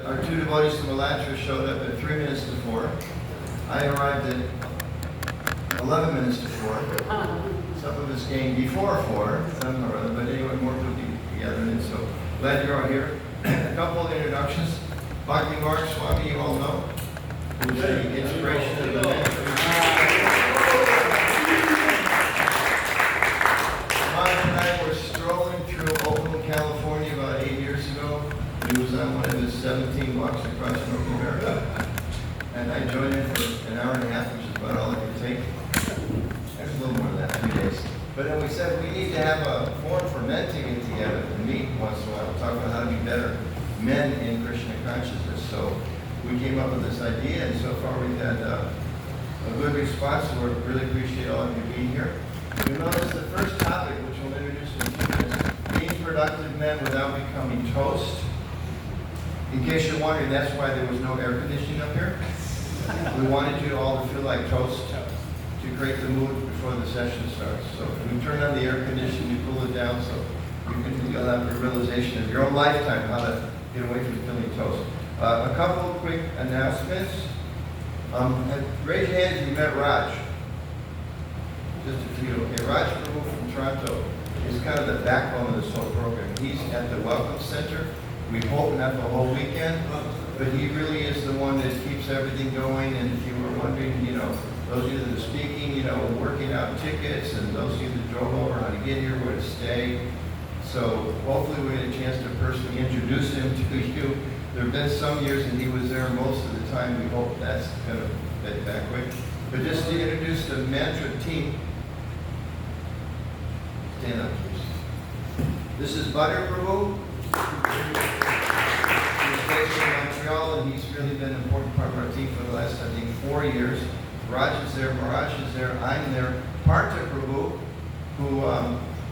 Our two devotees from Elantra showed up at 3 minutes to 4. I arrived at 11 minutes to 4. Some of us came before 4, some or other, but anyway, more put together, and so glad you're all here. A couple of introductions. Bhakti Mark Swami, you all know, who's the inspiration of the mantra. Mark and I were strolling through Oakland, California about 8 years ago. He was on one of his 17 walks across North America. And I joined him for an hour and a half, which is about all it could take. There's a little more than that, 3 days. But then we said we need to have a forum for men to get together and meet once in a while, talk about how to be better men in Krishna consciousness. So we came up with this idea, and so far we've had a good response, so we really appreciate all of you being here. You'll notice the first topic, which we'll introduce in 2 minutes, being productive men without becoming toast. In case you're wondering, that's why there was no air conditioning up here. We wanted you all to feel like toast to create the mood before the session starts. So if we turn on the air conditioning, you cool it down so you'll have a realization of your own lifetime how to get away from feeling toast. A couple of quick announcements. Raise your hand if you met Raj. Just a few. Okay, Raj Prabhu from Toronto is kind of the backbone of this whole program. He's at the Welcome Center. We hope not the whole weekend, but he really is the one that keeps everything going. And if you were wondering, those of you that are speaking, working out tickets, and those of you that drove over, how to get here, where to stay. So hopefully we get a chance to personally introduce him to you. There have been some years and he was there most of the time. We hope that's going to get back quick. But just to introduce the mantra team. Stand up, please. This is Butter Prabhu. He's based in Montreal, and he's really been an important part of our team for the last, I think, 4 years. Raj is there, Maharaj is there, I'm there. Partha Prabhu, who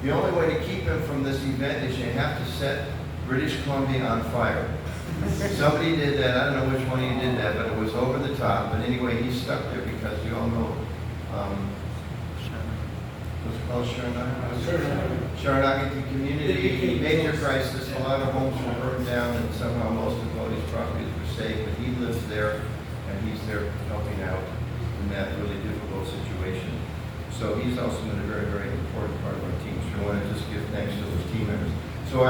the only way to keep him from this event is you have to set British Columbia on fire. Somebody did that. I don't know which one of you did that, but it was over the top. But anyway, he's stuck there because you all know what's it called, Sharanagati community, major crisis. A lot of homes were burned down, and somehow most of Bodhi's properties were safe. But he lives there, and he's there helping out in that really difficult situation. So he's also been a very, very important part of our team. So I want to just give thanks to those team members. So I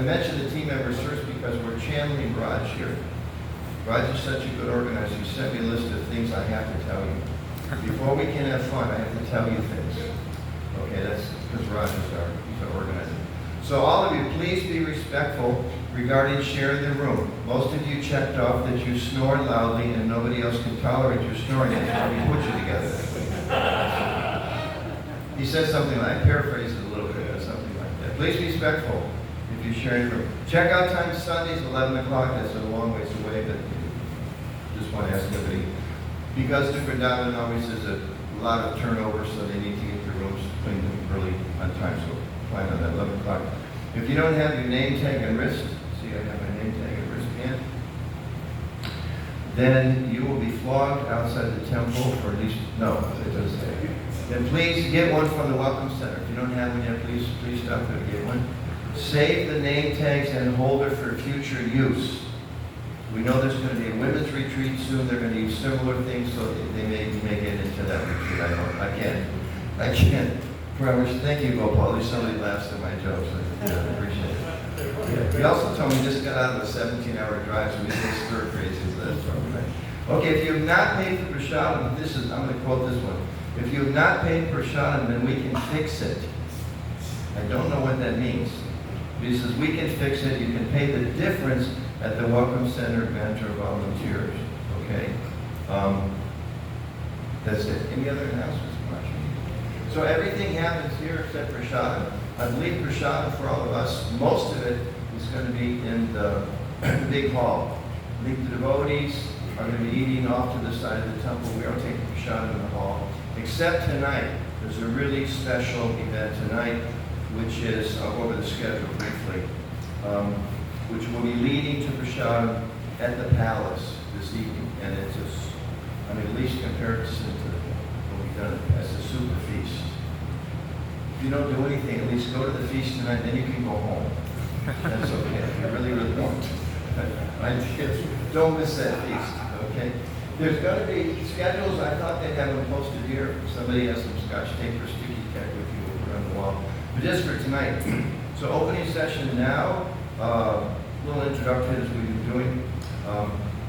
mentioned the team members first because we're channeling Raj here. Raj is such a good organizer. He sent me a list of things I have to tell you. Before we can have fun, I have to tell you things. Okay, that's because Raj is our organizer. So all of you, please be respectful regarding sharing the room. Most of you checked off that you snore loudly and nobody else can tolerate your snoring. That's why we put you together. He says something like, I paraphrase it a little bit, or something like that. Please be respectful if you share your room. Checkout time Sundays, 11 o'clock. That's a long ways away, but just want to ask everybody. Because the Vrindavan always is a lot of turnover, so they need to get their rooms cleaned early on time, so plan on that 11 o'clock. If you don't have your name tag and wrist, see I have my name tag and wristband, then you will be flogged outside the temple for at least, no, it doesn't say. Then please get one from the Welcome Center. If you don't have one yet, please stop there and get one. Save the name tags and hold it for future use. We know there's going to be a women's retreat soon. They're going to use similar things, so they may get into that retreat. I can't promise. Thank you, Gopal. At least somebody laughs at my jokes. I appreciate it. Yeah. He also told me he just got out of a 17-hour drive, so he's a little stir crazy. So that's probably right. Okay, if you have not paid for prasadam, I'm going to quote this one. If you have not paid prasadam, then we can fix it. I don't know what that means. He says we can fix it. You can pay the difference at the Welcome Center Mentor volunteers. Okay? That's it. Any other announcements? So everything happens here except prasadam. I believe prasadam for all of us, most of it is going to be in the big hall. I think the devotees are going to be eating off to the side of the temple. We are taking prasadam in the hall. Except tonight. There's a really special event tonight, which is, I'll go over the schedule briefly, which will be leading to prasadam at the palace this evening. And it's just, at least comparison to what we've done as a super feast. If you don't do anything, at least go to the feast tonight, then you can go home. That's okay, if you really, really want. Don't miss that feast, okay? There's going to be schedules. I thought they'd have them posted here. Somebody has some scotch tape or sticky tack with you around the wall. But just for tonight. So opening session now. Little introduction as we've been doing.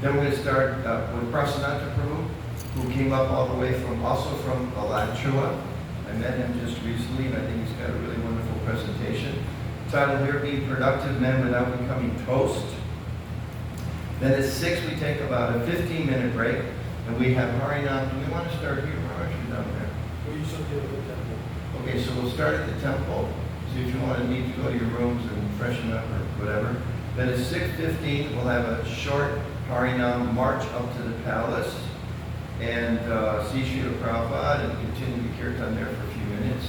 Then we're going to start with Prasananta Prabhu, who came up all the way also from Alachua. I met him just recently, and I think he's got a really wonderful presentation. Title here, Be Productive Men Without Becoming Toast. Then at 6, we take about a 15-minute break, and we have Harinam. Do we want to start here, or actually down there? Well, you should do it at the temple. Okay, so we'll start at the temple. So if you need to go to your rooms and freshen up or whatever. Then at 6:15, we'll have a short Harinam march up to the palace and see Srila Prabhupada and continue the kirtan there for a few minutes.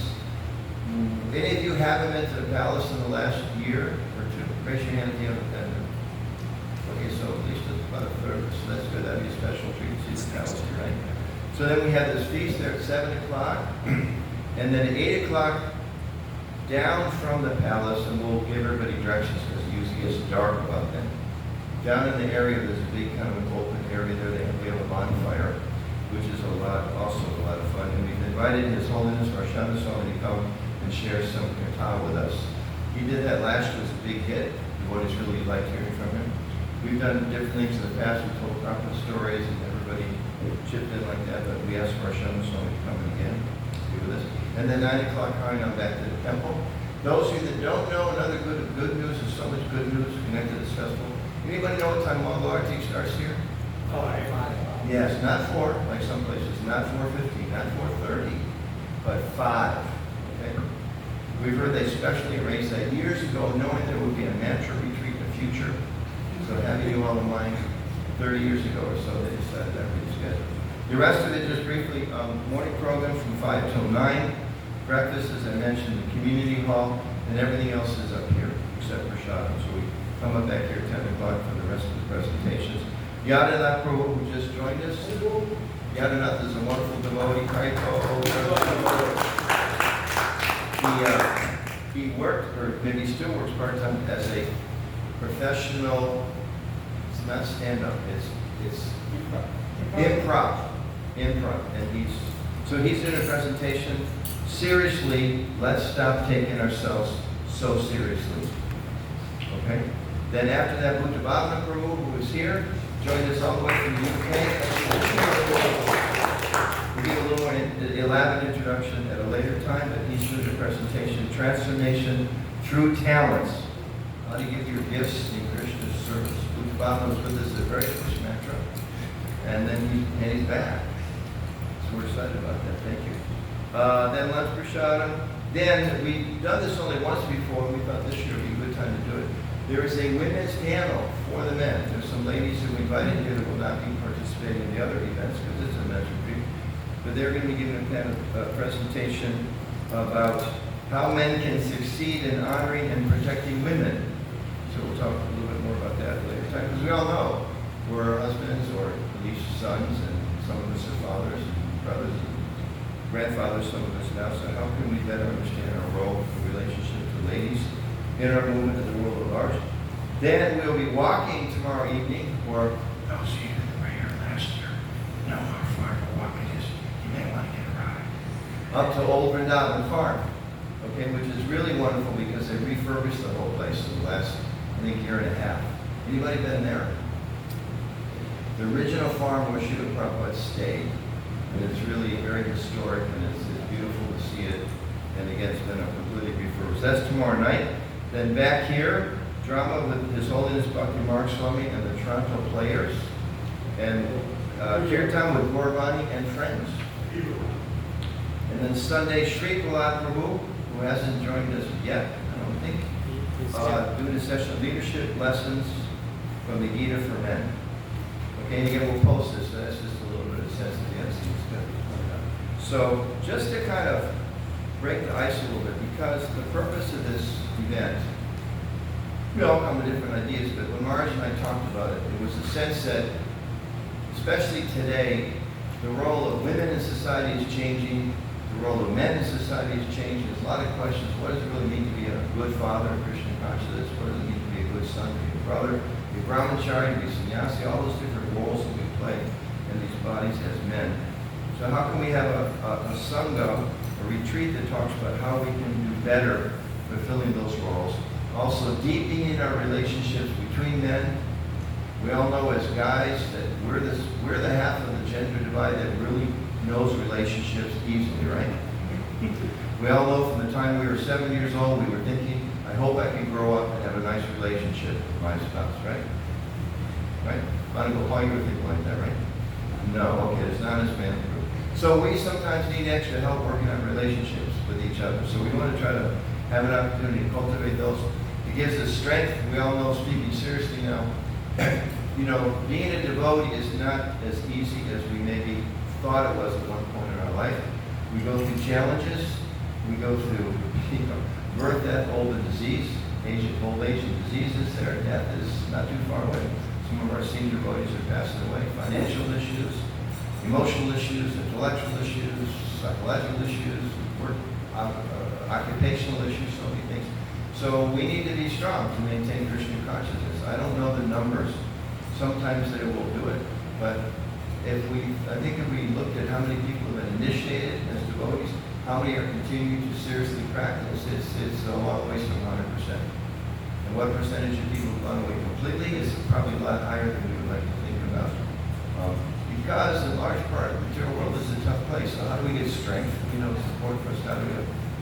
Any of you haven't been to the palace in the last year or two? Raise your hand if you haven't been there. Okay, so at least about a third, so that's good. That'd be a special treat to see the palace tonight. So then we have this feast there at 7 o'clock, and then at 8 o'clock, down from the palace, and we'll give everybody directions because it usually gets dark about then. Down in the area, there's a big kind of an open area there. We have a bonfire, which is also a lot of fun. And we've invited His Holiness Varshana Swami to come and share some kirtan with us. He did that last year. It was a big hit. Everybody's really liked hearing from him. We've done different things in the past. We told proper stories, and everybody chipped in like that. But we asked Varshana Swami to come in again, be with us. And then 9 o'clock, on back to the temple. Those of you that don't know, another good news, there's so much good news connected to this festival. Anybody know what time Mongol Arti starts here? 5. Yes, not 4, like some places, not 4:50, not 4:30, but 5. Okay? We've heard they specially arranged that years ago, knowing there would be a mantra retreat in the future. So having you all in mind, 30 years ago or so, they decided that would be scheduled. The rest of it, just briefly, morning program from 5 till 9. Breakfast, as I mentioned, the community hall, and everything else is up here, except for Shadam. So we come up back here at 10 o'clock for the rest of the presentations. Yadanath Prabhu, who just joined us. Yadanath is a wonderful devotee. He worked, or maybe still works part-time as a professional, it's not stand-up, it's improv. And he's doing a presentation. Seriously, let's stop taking ourselves so seriously. Okay? Then after that, Bhuta Bhavana Prabhu, who is here, joined us all the way from the UK. We'll give a little more elaborate introduction at a later time, but he's doing a presentation, Transformation Through Talents. How to give your gifts in Krishna's service. Bhuta Bhavana was with us at the very first mantra. And then he's back. So we're excited about that. Thank you. Then lunch prasadam. Then we've done this only once before. We thought this year would be a good time to do it. There is a women's panel for the men. There's some ladies who we invited here that will not be participating in the other events because it's a men's retreat. But they're going to be giving a presentation about how men can succeed in honoring and protecting women. So we'll talk a little bit more about that later time because we all know we're husbands or at least sons, and some of us are fathers and brothers and grandfathers, some of us now. So how can we better understand our role in relationship to ladies in our movement in the world at large? Then we'll be walking tomorrow evening, or those of you that were here last year know how far to walk it is. You may want to get a ride. Up to Old Vrindavan Farm, okay, which is really wonderful because they refurbished the whole place in the last, I think, year and a half. Anybody been there? The original farm where Srila Prabhupada stayed, and it's really very historic, and it's beautiful to see it. And again, it's been a completely refurbished. That's tomorrow night. Then back here, drama with His Holiness Bhakti Marg Swami and the Toronto Players, and kirtan with Gauravani and friends. And then Sunday, Sri Prahlad Prabhu, who hasn't joined us yet, I don't think, doing a session of leadership lessons from the Gita for Men. Okay, and again, we'll post this, so that's just a little bit of sense of the MC. It's going to be coming up. So just to kind of break the ice a little bit, because the purpose of this event, we all come with different ideas, but when Maharaj and I talked about it, it was the sense that, especially today, the role of women in society is changing, the role of men in society is changing. There's a lot of questions. What does it really mean to be a good father, a Christian conscious? What does it mean to be a good son, to be a brother, be brahmachari, be sannyasi, all those different roles that we play in these bodies as men. So how can we have a sangha, a retreat that talks about how we can do better fulfilling those roles? Also deepening our relationships between men. We all know as guys that we're the half of the gender divide that really knows relationships easily, right? We all know from the time we were 7 years old, we were thinking, I hope I can grow up and have a nice relationship with my spouse, right? Right? Monica, Paul, you were thinking like that, right? No, okay, it's not as man group. So we sometimes need extra help working on relationships with each other. So we want to try to have an opportunity to cultivate those. It gives us strength. We all know, speaking seriously now, you know, being a devotee is not as easy as we maybe thought it was at one point in our life. We go through challenges. We go through, birth, death, old and disease, old age and diseases. Their death is not too far away. Some of our senior devotees are passing away. Financial issues, emotional issues, intellectual issues, psychological issues, work, occupational issues, so many things. So we need to be strong to maintain Krishna consciousness. I don't know the numbers. Sometimes they will do it, but I think if we looked at how many people have been initiated as devotees, how many are continuing to seriously practice, it's a long ways from 100%. And what percentage of people have gone away completely is probably a lot higher than we would like to think about. Because a large part of the material world is a tough place. So how do we get strength? You know, support for us. How do we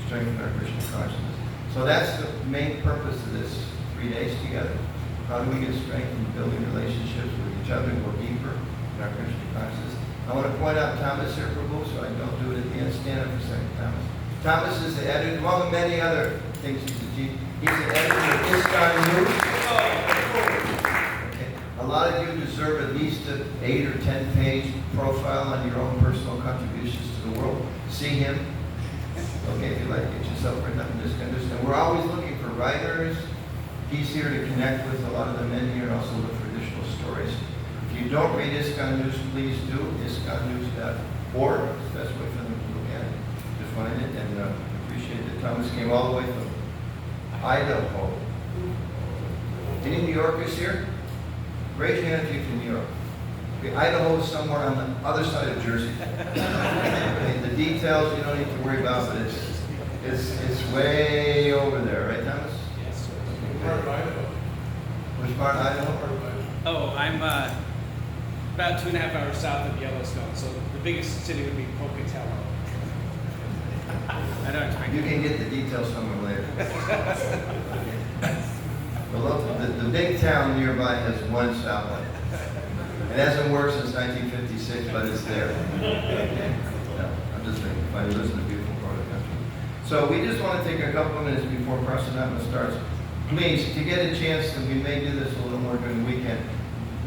strengthen our Krishna consciousness? So that's the main purpose of this 3 days together. How do we get strength in building relationships with each other and go deeper in our Krishna consciousness? I want to point out Thomas here, Prabhu, so I don't do it at the end. Stand up for a second, Thomas. Thomas is the editor, among many other things he's achieved. He's the editor of ISKCON News. Okay. A lot of you deserve at least an 8 or 10 page profile on your own personal contributions to the world. See him. Okay, if you like, get yourself written up in this kind of stuff. We're always looking for writers. He's here to connect with a lot of the men here and also look for additional stories. If you don't read ISKCON News, please do. ISKCONnews.org is the best way for them to look at it, to find it, and appreciate that Thomas came all the way from Idaho. Any New Yorkers here? Raise your hand if you're from New York. Okay, Idaho is somewhere on the other side of Jersey. Okay, the details you don't need to worry about, but it's way over there, right, Thomas? Yes. Okay, Part of good. Idaho. Which part of Idaho? Part of Idaho. Oh, I'm about 2.5 hours south of Yellowstone, so the biggest city would be Pocatello. I don't expect You can get the details from him later. The big town nearby has one stoplight. It hasn't worked since 1956, but it's there. No, I'm just thinking, if I live in a beautiful part of the country. So we just want to take a couple of minutes before Prasanatma starts. Please, to get a chance, and we may do this a little more during the weekend,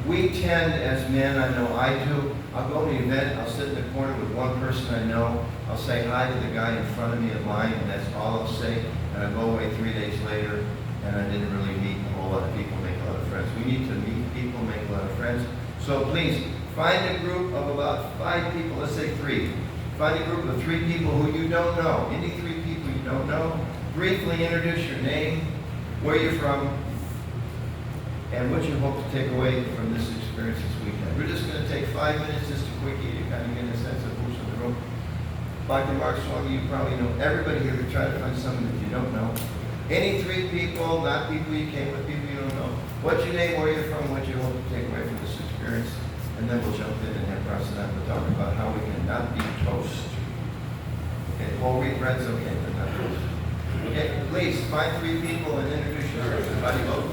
we tend, as men, I know I do, I'll go to an event, I'll sit in the corner with one person I know, I'll say hi to the guy in front of me at line, and that's all I'll say, and I go away 3 days later, and I didn't really meet a whole lot of people, make a lot of friends. We need to meet people, make a lot of friends. So please, find a group of about 5 people, let's say 3. Find a group of 3 people who you don't know, any 3 people you don't know. Briefly introduce your name, where you're from, and what you hope to take away from this experience this weekend. We're just going to take 5 minutes, just a quickie, to kind of get a sense of who's in the room. Dr. Mark Swami, you probably know everybody here. We try to find someone that you don't know. Any 3 people, not people you came with, people you don't know. What's your name, where you're from, what you hope to take away from this experience, and then we'll jump in and have Prasanatma talk about how we can not be toast. Okay, whole wheat bread's okay, but not toast. Okay, please, find 3 people and introduce yourself. Everybody vote.